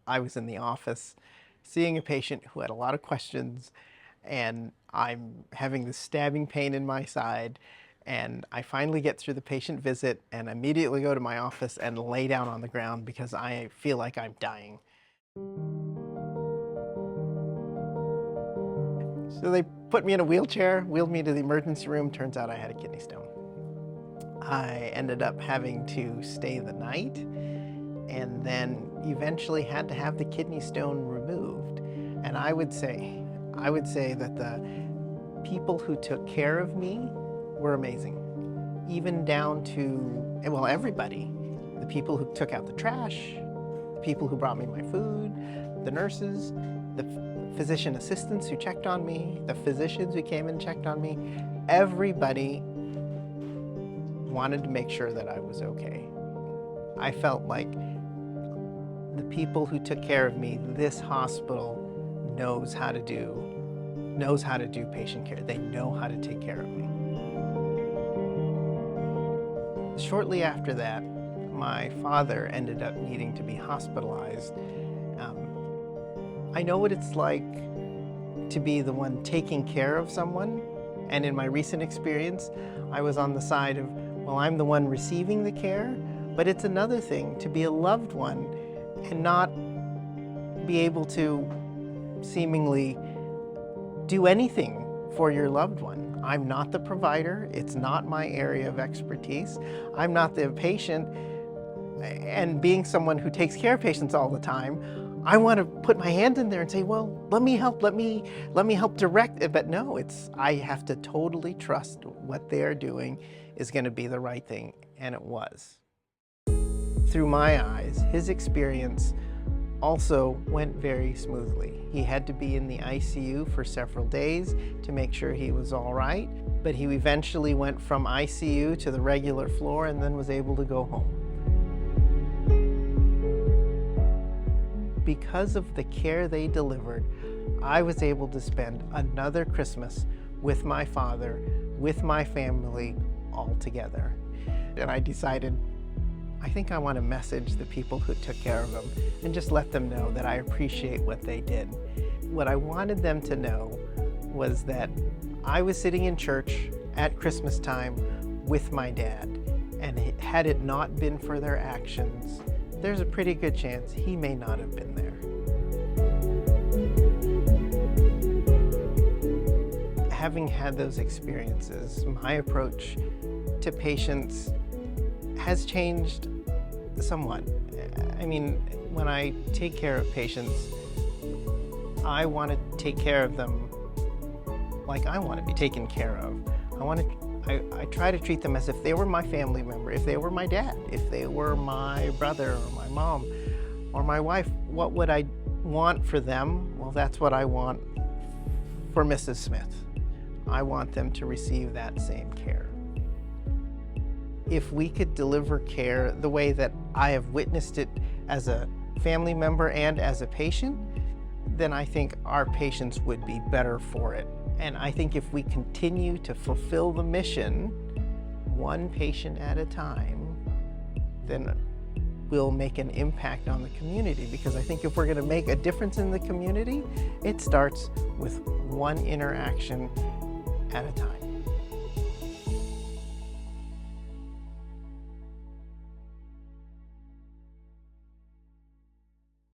I was in the office seeing a patient who had a lot of questions, and I'm having this stabbing pain in my side, and I finally get through the patient visit and immediately go to my office and lay down on the ground because I feel like I'm dying. So they put me in a wheelchair, wheeled me to the emergency room. Turns out I had a kidney stone. I ended up having to stay the night and then eventually had to have the kidney stone removed. And I would say that the people who took care of me were amazing. Even down to, well, everybody. The people who took out the trash, the people who brought me my food, the nurses, the physician assistants who checked on me, the physicians who came and checked on me. Everybody wanted to make sure that I was okay. I felt like the people who took care of me, this hospital knows how to do patient care. They know how to take care of me. Shortly after that, my father ended up needing to be hospitalized. I know what it's like to be the one taking care of someone, and in my recent experience, I was on the side of, well, I'm the one receiving the care, but it's another thing to be a loved one and not be able to seemingly do anything for your loved one. I'm not the provider. It's not my area of expertise. I'm not the patient. And being someone who takes care of patients all the time, I want to put my hand in there and say, well, let me help direct it. But no, I have to totally trust what they're doing is going to be the right thing, and it was. Through my eyes, his experience also went very smoothly. He had to be in the ICU for several days to make sure he was all right, but he eventually went from ICU to the regular floor and then was able to go home. Because of the care they delivered, I was able to spend another Christmas with my father, with my family, all together. And I decided, I think I want to message the people who took care of him and just let them know that I appreciate what they did. What I wanted them to know was that I was sitting in church at Christmas time with my dad, and had it not been for their actions, there's a pretty good chance he may not have been there. Having had those experiences, my approach to patients has changed somewhat. I mean, when I take care of patients, I want to take care of them like I want to be taken care of. I try to treat them as if they were my family member, if they were my dad, if they were my brother or my mom or my wife. What would I want for them? Well, that's what I want for Mrs. Smith. I want them to receive that same care. If we could deliver care the way that I have witnessed it as a family member and as a patient, then I think our patients would be better for it. And I think if we continue to fulfill the mission, one patient at a time, then we'll make an impact on the community. Because I think if we're going to make a difference in the community, it starts with one interaction at a time.